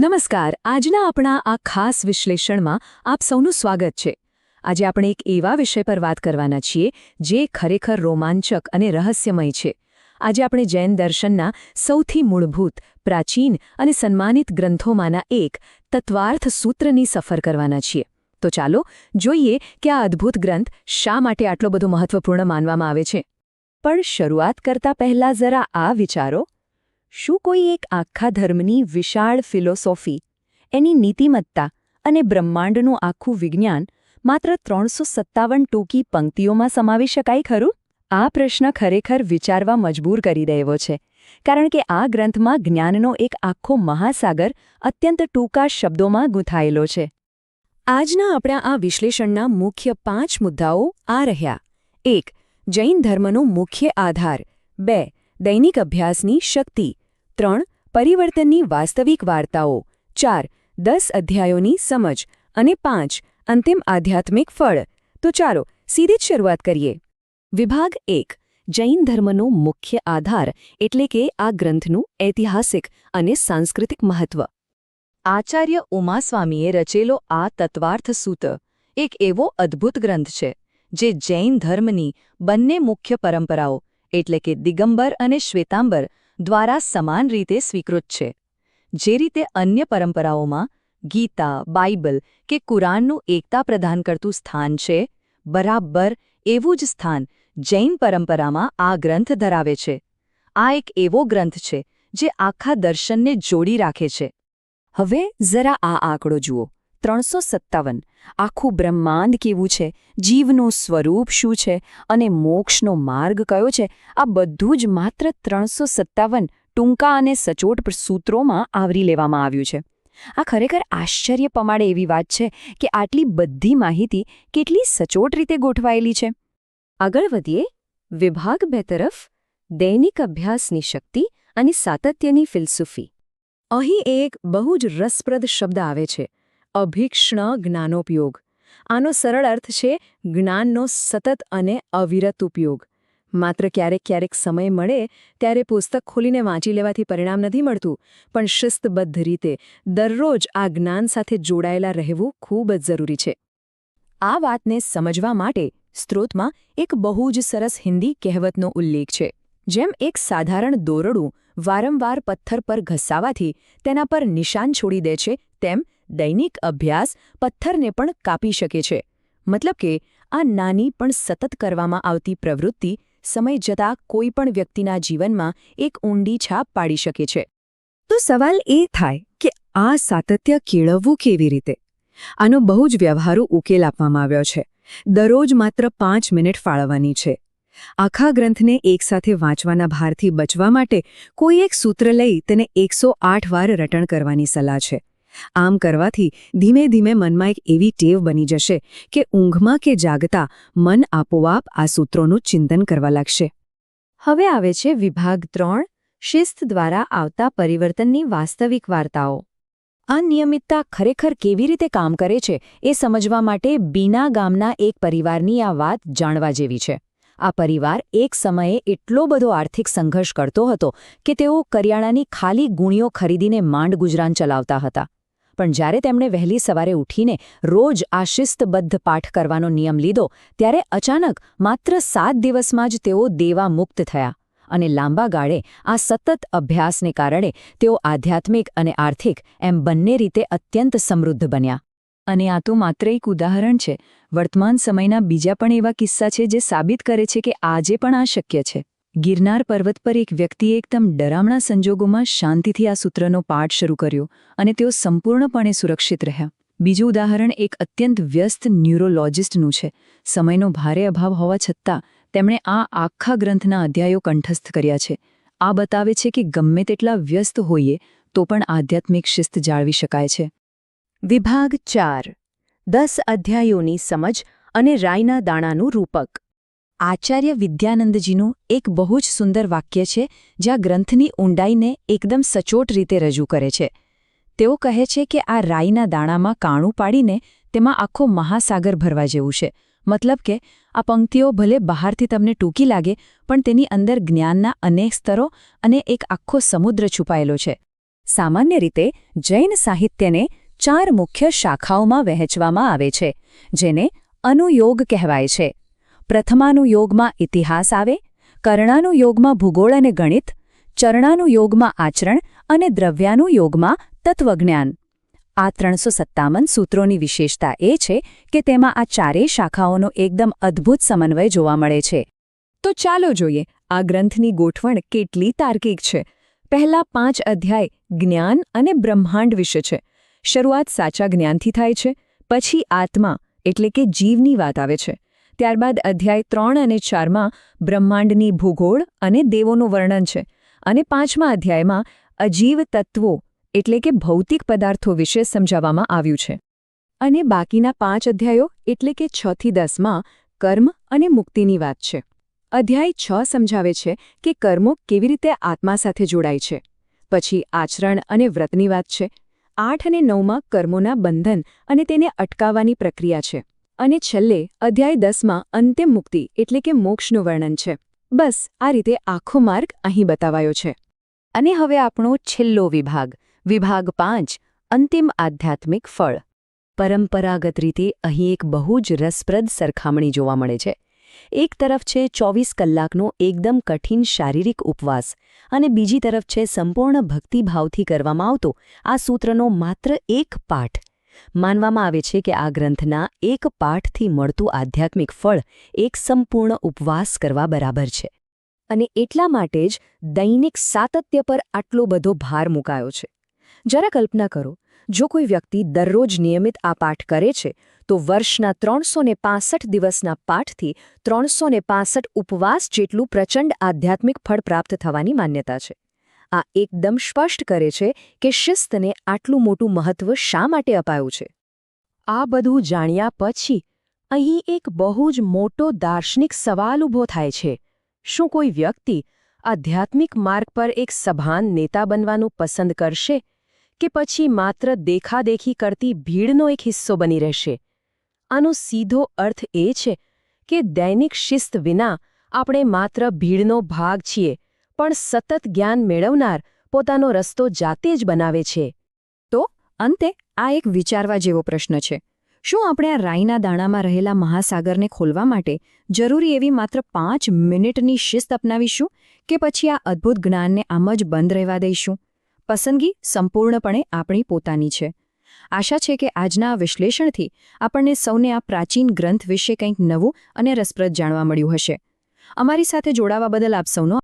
નમસ્કાર. આજના આપણા આ ખાસ વિશ્લેષણમાં આપ સૌનું સ્વાગત છે. આજે આપણે એક એવા વિષય પર વાત કરવાના છીએ જે ખરેખર રોમાંચક અને રહસ્યમય છે. આજે આપણે જૈન દર્શનના સૌથી મૂળભૂત, પ્રાચીન અને સન્માનિત ગ્રંથોમાંના એક તત્વાર્થ સૂત્રની સફર કરવાના છીએ. તો ચાલો જોઈએ કે આ અદ્ભુત ગ્રંથ શા માટે આટલો બધો મહત્વપૂર્ણ માનવામાં આવે છે. પણ શરૂઆત કરતા પહેલા જરા આ વિચારો. શું કોઈ એક આખા ધર્મની વિશાળ ફિલોસોફી, એની નીતિમત્તા અને બ્રહ્માંડનું આખું વિજ્ઞાન માત્ર 357 ટૂંકી પંક્તિઓમાં સમાવી શકાય ખરું? આ પ્રશ્ન ખરેખર વિચારવા મજબૂર કરી દે એવો છે, કારણ કે આ ગ્રંથમાં જ્ઞાનનો એક આખો મહાસાગર અત્યંત ટૂંકા શબ્દોમાં ગૂંથાયેલો છે. આજના આપણા આ વિશ્લેષણના મુખ્ય 5 મુદ્દાઓ આ રહ્યા. 1. જૈન ધર્મનો મુખ્ય આધાર. 2. દૈનિક અભ્યાસની શક્તિ. 3. પરિવર્તનની વાસ્તવિક વાર્તાઓ. 4. 10 અધ્યાયોની સમજ. અને 5. અંતિમ આધ્યાત્મિક ફળ. તો ચાલો સીધી જ શરૂઆત કરીએ. વિભાગ 1. જૈન ધર્મનો મુખ્ય આધાર એટલે કે આ ગ્રંથનું ઐતિહાસિક અને સાંસ્કૃતિક મહત્વ. આચાર્ય ઉમાસ્વામીએ રચેલો આ તત્વાર્થ સૂત્ર એક એવો અદ્ભુત ગ્રંથ છે જે જૈન ધર્મની બંને મુખ્ય પરંપરાઓ એટલે કે દિગંબર અને શ્વેતાંબર દ્વારા સમાન રીતે સ્વીકૃત છે. જે રીતે અન્ય પરંપરાઓમાં ગીતા, બાઇબલ કે કુરાનનું એકતા પ્રદાન કરતું સ્થાન છે, બરાબર એવું જ સ્થાન જૈન પરંપરામાં આ ગ્રંથ ધરાવે છે. આ એક એવો ગ્રંથ છે જે આખા દર્શનને જોડી રાખે છે. હવે જરા આ આંકડો જુઓ. 357. આખું બ્રહ્માંડ કેવું છે, જીવનું સ્વરૂપ શું છે અને મોક્ષનો માર્ગ કયો છે, આ બધું જ માત્ર 357 ટૂંકા અને સચોટ સૂત્રોમાં આવરી લેવામાં આવ્યું છે. આ ખરેખર આશ્ચર્ય પમાડે એવી વાત છે કે આટલી બધી માહિતી કેટલી સચોટ રીતે ગોઠવાયેલી છે. આગળ વધીએ. વિભાગ 2 તરફ. દૈનિક અભ્યાસની શક્તિ અને સાતત્યની ફિલસૂફી. અહીં એક બહુ જ રસપ્રદ શબ્દ આવે છે, અભિક્ષણ જ્ઞાનોપયોગ. આનો સરળ અર્થ છે જ્ઞાનનો સતત અને અવિરત ઉપયોગ. માત્ર ક્યારેક ક્યારેક સમય મળે ત્યારે પુસ્તક ખોલીને વાંચી લેવાથી પરિણામ નથી મળતું, પણ શિસ્તબદ્ધ રીતે દરરોજ આ જ્ઞાન સાથે જોડાયેલા રહેવું ખૂબ જ જરૂરી છે. આ વાતને સમજવા માટે સ્ત્રોતમાં એક બહુ જ સરસ હિન્દી કહેવતનો ઉલ્લેખ છે. જેમ એક સાધારણ દોરડું વારંવાર પથ્થર પર ઘસાવાથી તેના પર નિશાન છોડી દે છે, તેમ દૈનિક અભ્યાસ પથ્થરને પણ કાપી શકે છે. મતલબ કે આ નાની પણ સતત કરવામાં આવતી પ્રવૃત્તિ સમય જતાં કોઈ પણ વ્યક્તિના જીવનમાં એક ઊંડી છાપ પાડી શકે છે. તો સવાલ એ થાય કે આ સાતત્ય કેળવવું કેવી રીતે? આનો બહુ જ વ્યવહારુ ઉકેલ આપવામાં આવ્યો છે. દરરોજ માત્ર 5 મિનિટ ફાળવવાની છે. આખા ગ્રંથને એકસાથે વાંચવાના ભારથી બચવા માટે કોઈ એક સૂત્ર લઈ તેને 108 વાર રટણ કરવાની સલાહ છે. આમ કરવાથી ધીમે ધીમે મનમાં એક એવી ટેવ બની જશે કે ઊંઘમાં કે જાગતા મન આપોઆપ આ સૂત્રોનું ચિંતન કરવા લાગશે. હવે આવે છે વિભાગ 3. શિસ્ત દ્વારા આવતા પરિવર્તનની વાસ્તવિક વાર્તાઓ. આ નિયમિતતા ખરેખર કેવી રીતે કામ કરે છે એ સમજવા માટે બીના ગામના એક પરિવારની આ વાત જાણવા જેવી છે. આ પરિવાર એક સમયે એટલો બધો આર્થિક સંઘર્ષ કરતો હતો કે તેઓ કરિયાણાની ખાલી ગુણીઓ ખરીદીને માંડ ગુજરાન ચલાવતા હતા. પણ જ્યારે તેમણે વહેલી સવારે ઉઠીને રોજ આ શિસ્તબદ્ધ પાઠ કરવાનો નિયમ લીધો, ત્યારે અચાનક માત્ર 7 દિવસમાં જ તેઓ દેવા મુક્ત થયા. અને લાંબા ગાળે આ સતત અભ્યાસને કારણે તેઓ આધ્યાત્મિક અને આર્થિક એમ બંને રીતે અત્યંત સમૃદ્ધ બન્યા. અને આ તો માત્ર એક ઉદાહરણ છે. વર્તમાન સમયના બીજા પણ એવા કિસ્સા છે જે સાબિત કરે છે કે આજે પણ આ શક્ય છે. ગિરનાર પર્વત પર એક વ્યક્તિએ એકદમ ડરામણા સંજોગોમાં શાંતિથી આ સૂત્રનો પાઠ શરૂ કર્યો અને તેઓ સંપૂર્ણપણે સુરક્ષિત રહ્યા. બીજું ઉદાહરણ એક અત્યંત વ્યસ્ત ન્યુરોલોજિસ્ટનું છે. સમયનો ભારે અભાવ હોવા છતાં તેમણે આ આખા ગ્રંથના અધ્યાયો કંઠસ્થ કર્યા છે. આ બતાવે છે કે ગમે તેટલા વ્યસ્ત હોઈએ તો પણ આધ્યાત્મિક શિસ્ત જાળવી શકાય છે. વિભાગ 4. 10 અધ્યાયોની સમજ અને રાઈના દાણાનું રૂપક. આચાર્ય વિદ્યાનંદજીનું એક બહુ જ સુંદર વાક્ય છે જ્યાં ગ્રંથની ઊંડાઈને એકદમ સચોટ રીતે રજૂ કરે છે. તેઓ કહે છે કે આ રાઈના દાણામાં કાણું પાડીને તેમાં આખો મહાસાગર ભરવા જેવું છે. મતલબ કે આ પંક્તિઓ ભલે બહારથી તમને ટૂંકી લાગે, પણ તેની અંદર જ્ઞાનના અનેક સ્તરો અને એક આખો સમુદ્ર છુપાયેલો છે. સામાન્ય રીતે જૈન સાહિત્યને 4 મુખ્ય શાખાઓમાં વહેંચવામાં આવે છે, જેને અનુયોગ કહેવાય છે. પ્રથમાનુયોગમાં ઇતિહાસ આવે, કર્ણાનુયોગમાં ભૂગોળ અને ગણિત, ચરણાનુયોગમાં આચરણ અને દ્રવ્યાનુયોગમાં તત્વજ્ઞાન. આ 357 સૂત્રોની વિશેષતા એ છે કે તેમાં આ ચારેય શાખાઓનો એકદમ અદ્ભુત સમન્વય જોવા મળે છે. તો ચાલો જોઈએ આ ગ્રંથની ગોઠવણ કેટલી તાર્કિક છે. પહેલા 5 અધ્યાય જ્ઞાન અને બ્રહ્માંડ વિશે છે. શરૂઆત સાચા જ્ઞાનથી થાય છે, પછી આત્મા એટલે કે જીવની વાત આવે છે. ત્યારબાદ અધ્યાય 3 અને 4માં બ્રહ્માંડની ભૂગોળ અને દેવોનું વર્ણન છે, અને 5મા અધ્યાયમાં અજીવ તત્વો એટલે કે ભૌતિક પદાર્થો વિશે સમજાવવામાં આવ્યું છે. અને બાકીના 5 અધ્યાયો એટલે કે 6 થી 10માં કર્મ અને મુક્તિની વાત છે. અધ્યાય 6 સમજાવે છે કે કર્મો કેવી રીતે આત્મા સાથે જોડાય છે. પછી આચરણ અને વ્રતની વાત છે. 8 અને 9માં કર્મોના બંધન અને તેને અટકાવવાની પ્રક્રિયા છે. અને છેલ્લે અધ્યાય 10માં અંતિમ મુક્તિ એટલે કે મોક્ષનું વર્ણન છે. બસ આ રીતે આખો માર્ગ અહીં બતાવાયો છે. અને હવે આપણો છેલ્લો વિભાગ, વિભાગ 5, અંતિમ આધ્યાત્મિક ફળ. પરંપરાગત રીતે અહીં એક બહુ જ રસપ્રદ સરખામણી જોવા મળે છે. એક તરફ છે 24 કલાકનો એકદમ કઠિન શારીરિક ઉપવાસ, અને બીજી તરફ છે સંપૂર્ણ ભક્તિભાવથી કરવામાં આવતો આ સૂત્રનો માત્ર એક પાઠ. માનવામાં આવે છે કે આ ગ્રંથના એક પાઠથી મળતું આધ્યાત્મિક ફળ એક સંપૂર્ણ ઉપવાસ કરવા બરાબર છે. અને એટલા માટે જ દૈનિક સાતત્ય પર આટલો બધો ભાર મુકાયો છે. જરા કલ્પના કરો, જો કોઈ વ્યક્તિ દરરોજ નિયમિત આ પાઠ કરે છે તો વર્ષના 365 દિવસના પાઠથી 365 ઉપવાસ જેટલું પ્રચંડ આધ્યાત્મિક ફળ પ્રાપ્ત થવાની માન્યતા છે. આ એકદમ સ્પષ્ટ કરે છે કે શિસ્તને આટલું મોટું મહત્વ શા માટે અપાયું છે. આ બધું જાણ્યા પછી અહીં એક બહુ જ મોટો દાર્શનિક સવાલ ઊભો થાય છે. શું કોઈ વ્યક્તિ આધ્યાત્મિક માર્ગ પર એક સભાન નેતા બનવાનું પસંદ કરશે, કે પછી માત્ર દેખાદેખી કરતી ભીડનો એક હિસ્સો બની રહેશે? આનો સીધો અર્થ એ છે કે દૈનિક શિસ્ત વિના આપણે માત્ર ભીડનો ભાગ છીએ, પણ સતત જ્ઞાન મેળવનાર પોતાનો રસ્તો જાતે જ બનાવે છે. તો અંતે આ એક વિચારવા જેવો પ્રશ્ન છે. શું આપણે આ રાઈના દાણામાં રહેલા મહાસાગરને ખોલવા માટે જરૂરી એવી માત્ર 5 મિનિટની શિસ્ત અપનાવીશું, કે પછી આ અદ્ભુત જ્ઞાનને આમ જ બંધ રહેવા દઈશું? પસંદગી સંપૂર્ણપણે આપણી પોતાની છે. આશા છે કે આજના આ વિશ્લેષણથી આપણને સૌને આ પ્રાચીન ગ્રંથ વિશે કંઈક નવું અને રસપ્રદ જાણવા મળ્યું હશે. અમારી સાથે જોડાવા બદલ આપ સૌનો